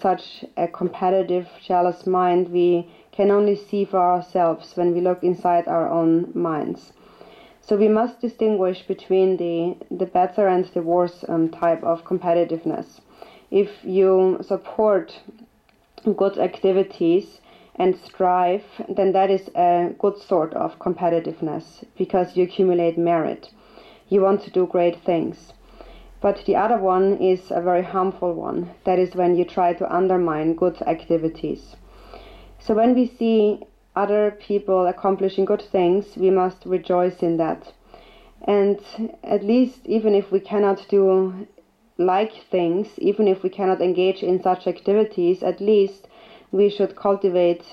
such a competitive, jealous mind we can only see for ourselves when we look inside our own minds. So we must distinguish between the better and the worse type of competitiveness. If you support good activities and strive, then that is a good sort of competitiveness, because you accumulate merit. You want to do great things. But the other one is a very harmful one. That is when you try to undermine good activities. So when we see other people accomplishing good things, we must rejoice in that. And at least, even if we cannot do like things, even if we cannot engage in such activities, at least we should cultivate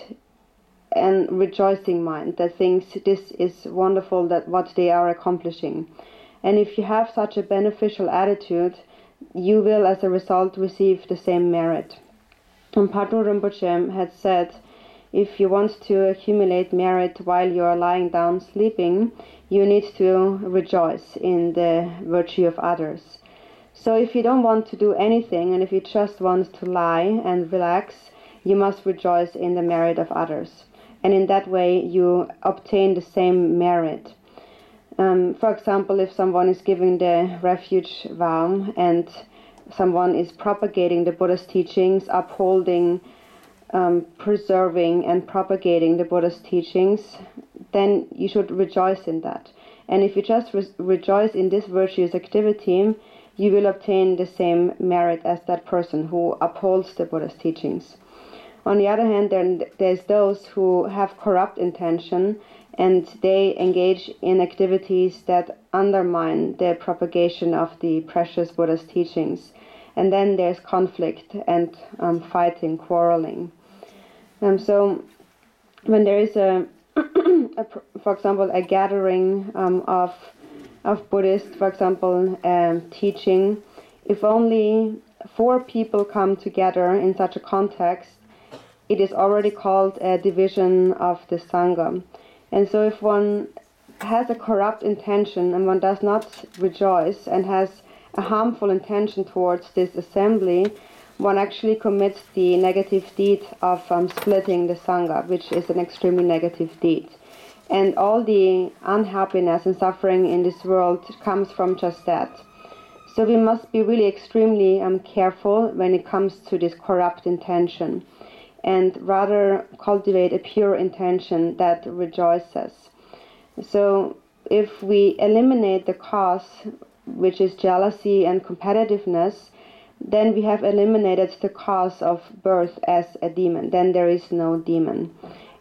an rejoicing mind that thinks this is wonderful, that what they are accomplishing. And if you have such a beneficial attitude, you will as a result receive the same merit. And Drikung Rinpoche had said, if you want to accumulate merit while you are lying down sleeping, you need to rejoice in the virtue of others. So if you don't want to do anything, and if you just want to lie and relax, you must rejoice in the merit of others. And in that way you obtain the same merit. For example, if someone is giving the refuge vow and someone is propagating the Buddha's teachings, upholding, preserving and propagating the Buddha's teachings, then you should rejoice in that. And if you just rejoice in this virtuous activity, you will obtain the same merit as that person who upholds the Buddha's teachings. On the other hand, there's those who have corrupt intention, and they engage in activities that undermine the propagation of the precious Buddha's teachings. And then there's conflict and fighting, quarreling. So when there is for example, a gathering of Buddhists, for example, teaching, if only 4 people come together in such a context, it is already called a division of the Sangha. And so if one has a corrupt intention and one does not rejoice and has a harmful intention towards this assembly, one actually commits the negative deed of splitting the Sangha, which is an extremely negative deed. And all the unhappiness and suffering in this world comes from just that. So we must be really extremely careful when it comes to this corrupt intention, and rather cultivate a pure intention that rejoices. So if we eliminate the cause, which is jealousy and competitiveness, then we have eliminated the cause of birth as a demon. Then there is no demon.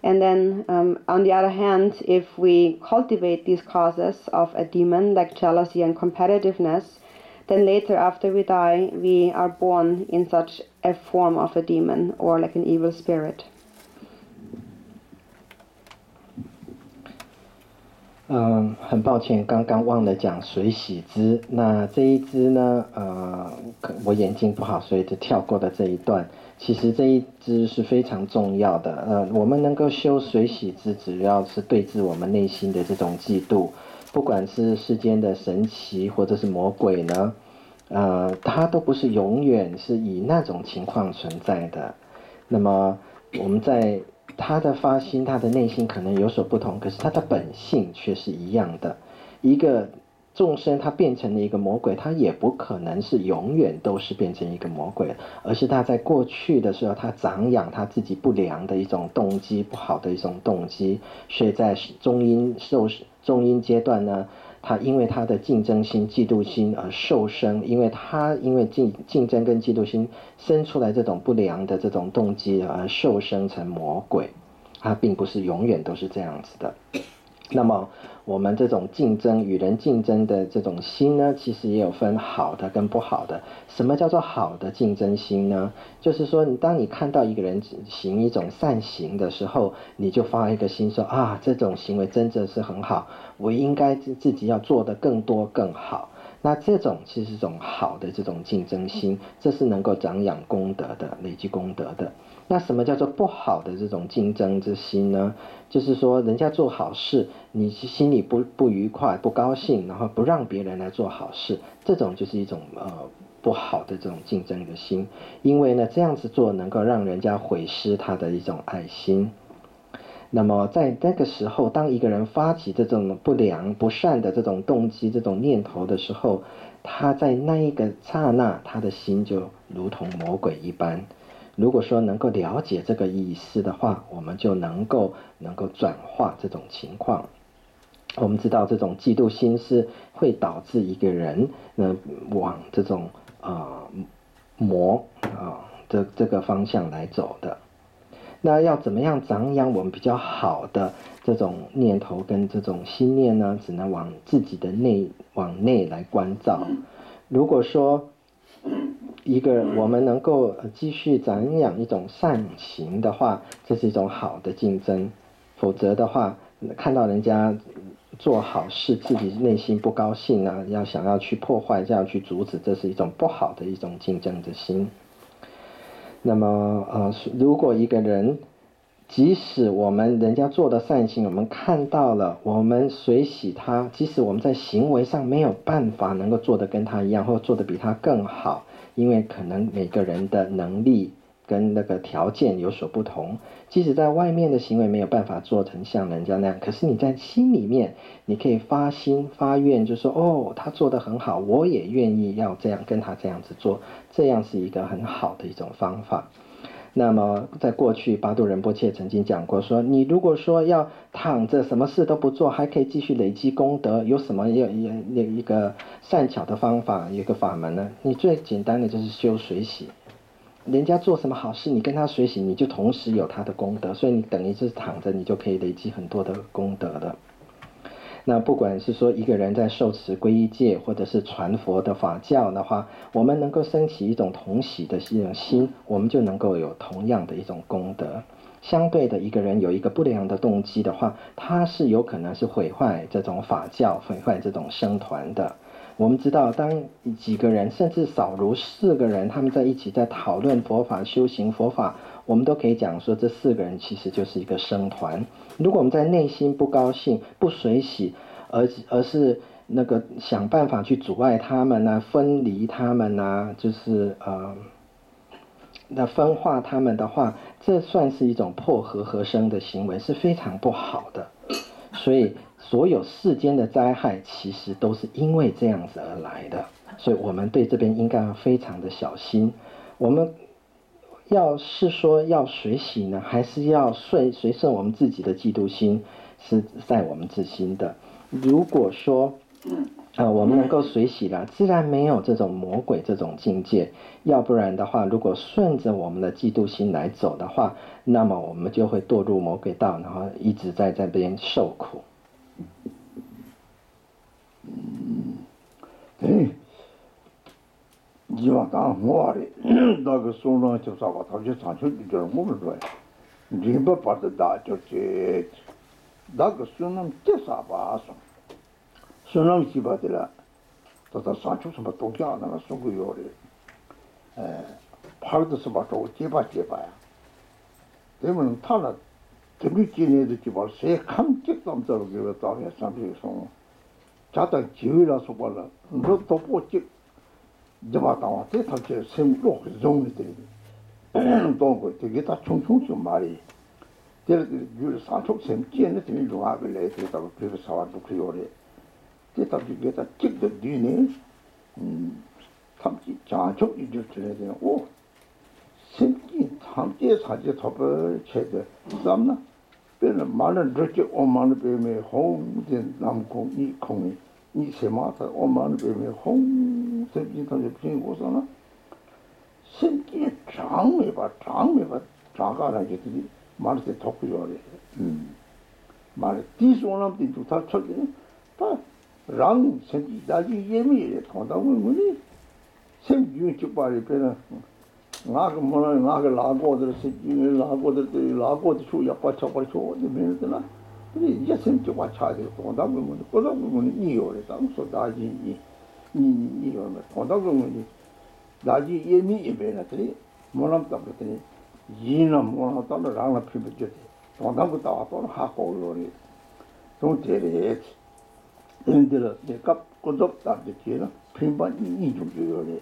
And then, on the other hand, if we cultivate these causes of a demon, like jealousy and competitiveness, then later after we die, we are born in such a form of a demon, or like an evil spirit. 很抱歉，刚刚忘了讲水洗姿。那这一支呢，我眼睛不好，所以就跳过了这一段。其实这一支是非常重要的。我们能够修水洗姿，只要是对治我们内心的这种嫉妒，不管是世间的神奇或者是魔鬼呢，它都不是永远是以那种情况存在的。那么我们在他的发心，他的内心可能有所不同，可是他的本性却是一样的。一个众生他变成了一个魔鬼，他也不可能是永远都是变成一个魔鬼，而是他在过去的时候，他长养他自己不良的一种动机，不好的一种动机，所以在中阴阶段呢，他因为他的竞争心、嫉妒心而受生，因为竞争跟嫉妒心生出来这种不良的这种动机而受生成魔鬼，他并不是永远都是这样子的。那么我们这种竞争与人竞争的这种心呢，其实也有分好的跟不好的。什么叫做好的竞争心呢？就是说当你看到一个人行一种善行的时候，你就发一个心说啊，这种行为真的是很好，我应该自己要做得更多更好。那这种其实是一种好的这种竞争心，这是能够长养功德的，累积功德的。那什么叫做不好的这种竞争之心呢？就是说人家做好事，你心里不愉快、不高兴，然后不让别人来做好事，这种就是一种不好的这种竞争的心，因为呢这样子做能够让人家毁失他的一种爱心。那么在那个时候，当一个人发起这种不良不善的这种动机这种念头的时候，他在那一个刹那他的心就如同魔鬼一般。如果说能够了解这个意思的话，我们就能够转化这种情况。我们知道这种嫉妒心是会导致一个人往这种这个方向来走的。那要怎么样长养我们比较好的这种念头跟这种心念呢？只能往自己的往内来关照。如果说我们能够继续长养一种善行的话，这是一种好的竞争。否则的话，看到人家做好事，自己内心不高兴啊，想要去破坏，要去阻止，这是一种不好的一种竞争的心。那么如果一个人即使人家做的善行我们看到了，我们随喜他，即使我们在行为上没有办法能够做得跟他一样，或做得比他更好，因为可能每个人的能力跟那个条件有所不同，即使在外面的行为没有办法做成像人家那样，可是你在心里面你可以发心发愿，就说他做得很好，我也愿意要这样跟他这样子做，这样是一个很好的一种方法。那么在过去巴度仁波切曾经讲过说，你如果说要躺着什么事都不做，还可以继续累积功德，有什么一个善巧的方法，有一个法门呢？你最简单的就是修随喜，人家做什么好事你跟他随喜，你就同时有他的功德，所以你等于是躺着你就可以累积很多的功德了。那不管是说一个人在受持皈依戒，或者是传佛的法教的话，我们能够升起一种同喜的这种心，我们就能够有同样的一种功德。相对的，一个人有一个不良的动机的话，他是有可能是毁坏这种法教，毁坏这种僧团的。我们知道，当几个人甚至少如4个人，他们在一起在讨论佛法、修行佛法，我们都可以讲说这4个人其实就是一个僧团。如果我们在内心不高兴、不随喜，而是那个想办法去阻碍他们啊、分离他们啊，就是那分化他们的话，这算是一种破和合生的行为，是非常不好的。所以所有世间的灾害其实都是因为这样子而来的，所以我们对这边应该要非常的小心。我们要是说要随喜呢，还是要随顺我们自己的嫉妒心，是在我们自心的。如果说我们能够随喜了，自然没有这种魔鬼这种境界。要不然的话，如果顺着我们的嫉妒心来走的话，那么我们就会堕入魔鬼道，然后一直在这边受苦。이와당호아리나그소나접사가 다시 산출 이절 몸을 줘. 리버 파트 다 저체. 나그 소남 떼사 봐서. 소남 집어들라. 또다 산출 좀 도끼 하나 쏘고 요래. 파르드서 봐도 제바야. 되면 타나 데뷔진에도 집어 세 감격 담자로 그랬다. 삼비송. 자다 지위라서 봐라. 너 도포직 저마다 때 탈제 sem로 종이들이 동거 되게 다 총총씩 말이 데르들 줄 산촉 셈지에는 되게 좋아하길래 되다고 그래서 사와도 그요래 데다 되게 다 찍도 뒤네 탐지 자촉 이줄 줄에 오 셈지 탐지에 사제 덮을 체제 삼나 배는 말은 저렇게 오만을 배매 홍된 남공 이 공이 이 세마다 오만을 배매 홍 셈지한테 무슨 고서나 셈지 장매봐 장가라게들이 말세 덕구요래 말 디소남도 다 쳐지네 다랑 셈지 나지 예미에 통다고 뭐니 셈지 주발이 배는 나가 뭐라 나가 라고들 셈지 라고들 수 약과 쳐버 줘 되면은 근데 이제 셈지 와 차야 돼 통다고 뭐니 거다고 뭐니 이요래 당소 나지 이거는 통다고는 나지 예미 예배나들이 뭐람다 그랬더니 이는 뭐라도 라나 피부죠. 통다고 따와도 하고 요리. 좀 데리에 엔들 내가 고독다 되기는 핀반 이중요리.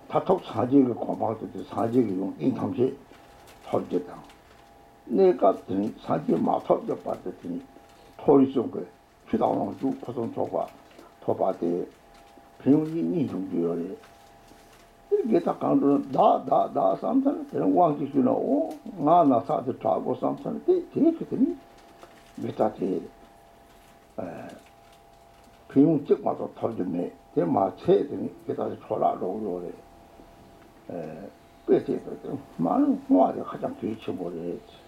다톡 사직의 고마웠을 사직의 용 인탐시 털제다. 내가 든 사직 마토져 봤더니 토이 속에 피다오는 주 포선 조과 토바데 병이 이중주요래. 이게 다 강도는 나 삼선 그런 왕지수나 오 나나 사도 자고 삼선 되겠더니 메타티 비용 찍마도 터졌네. 제 마체더니 그다지 초라로 요래. 그래서 많은 모아지 가장 뒤치 버려야지.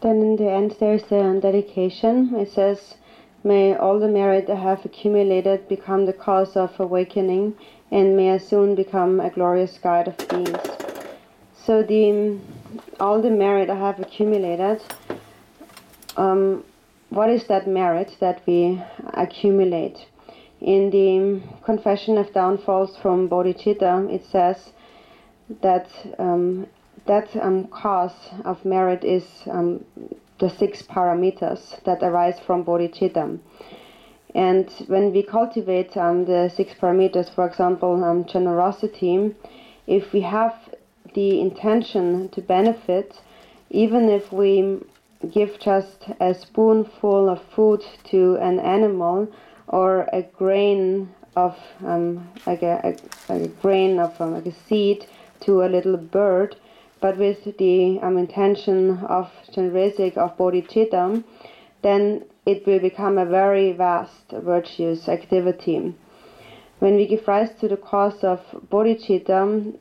Then in the end there's the dedication. It says, may all the merit I have accumulated become the cause of awakening, and may I soon become a glorious guide of beings. So all the merit I have accumulated, what is that merit that we accumulate? In the Confession of Downfalls from Bodhicitta, it says that cause of merit is the 6 paramitas that arise from bodhicitta. And when we cultivate the 6 paramitas, for example, generosity, if we have the intention to benefit, even if we give just a spoonful of food to an animal or a grain of like a seed to a little bird, but with the intention of generosity of bodhicitta, then it will become a very vast virtuous activity. When we give rise to the cause of bodhicitta,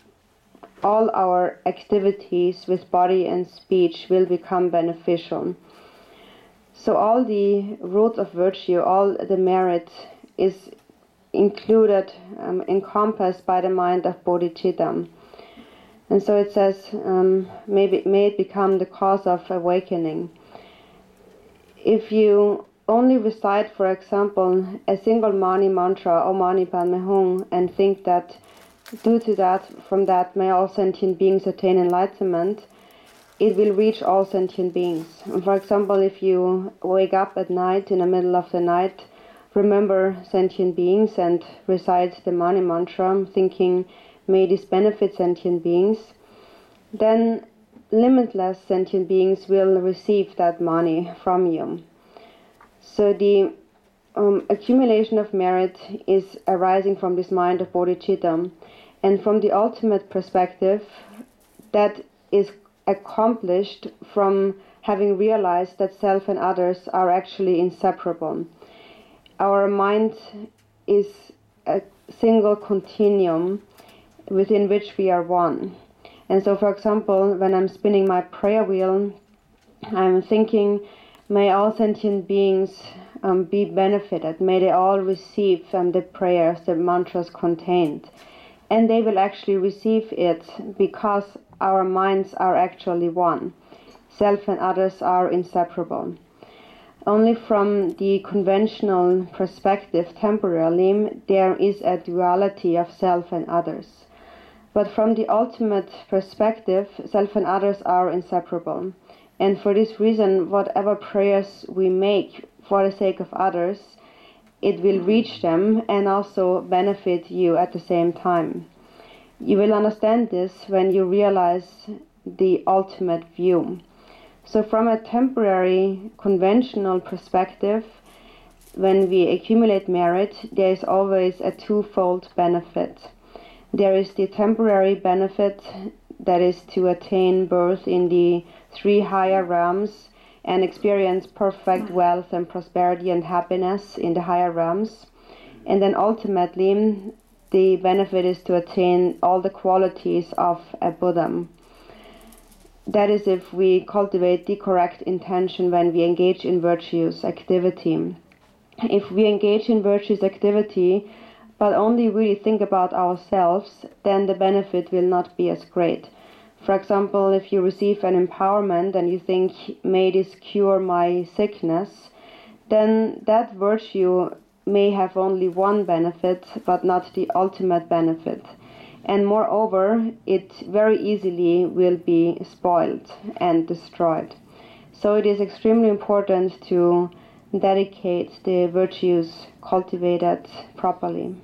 all our activities with body and speech will become beneficial. So all the root of virtue, all the merit is included, encompassed by the mind of bodhicitta. And so it says, may it become the cause of awakening. If you only recite, for example, a single Mani mantra, Om Mani Padme Hum, and think that due to that, from that, may all sentient beings attain enlightenment, it will reach all sentient beings. For example, if you wake up at night, in the middle of the night, remember sentient beings and recite the Mani mantra, thinking, may this benefit sentient beings, then limitless sentient beings will receive that Mani from you. So the accumulation of merit is arising from this mind of bodhicitta, and from the ultimate perspective, that is accomplished from having realized that self and others are actually inseparable. Our mind is a single continuum within which we are one. And so, for example, when I'm spinning my prayer wheel, I'm thinking, may all sentient beings be benefited, may they all receive the prayers, the mantras contained. And they will actually receive it because our minds are actually one. Self and others are inseparable. Only from the conventional perspective, temporarily, there is a duality of self and others. But from the ultimate perspective, self and others are inseparable. And for this reason, whatever prayers we make for the sake of others, it will reach them and also benefit you at the same time. You will understand this when you realize the ultimate view. So from a temporary, conventional perspective, when we accumulate merit, there is always a twofold benefit. There is the temporary benefit, that is to attain birth in the 3 higher realms and experience perfect wealth and prosperity and happiness in the higher realms. And then ultimately, the benefit is to attain all the qualities of a Buddha. That is if we cultivate the correct intention when we engage in virtuous activity. If we engage in virtuous activity, but only really think about ourselves, then the benefit will not be as great. For example, if you receive an empowerment and you think, may this cure my sickness, then that virtue may have only one benefit, but not the ultimate benefit. And moreover, it very easily will be spoiled and destroyed. So it is extremely important to dedicate the virtues cultivated properly.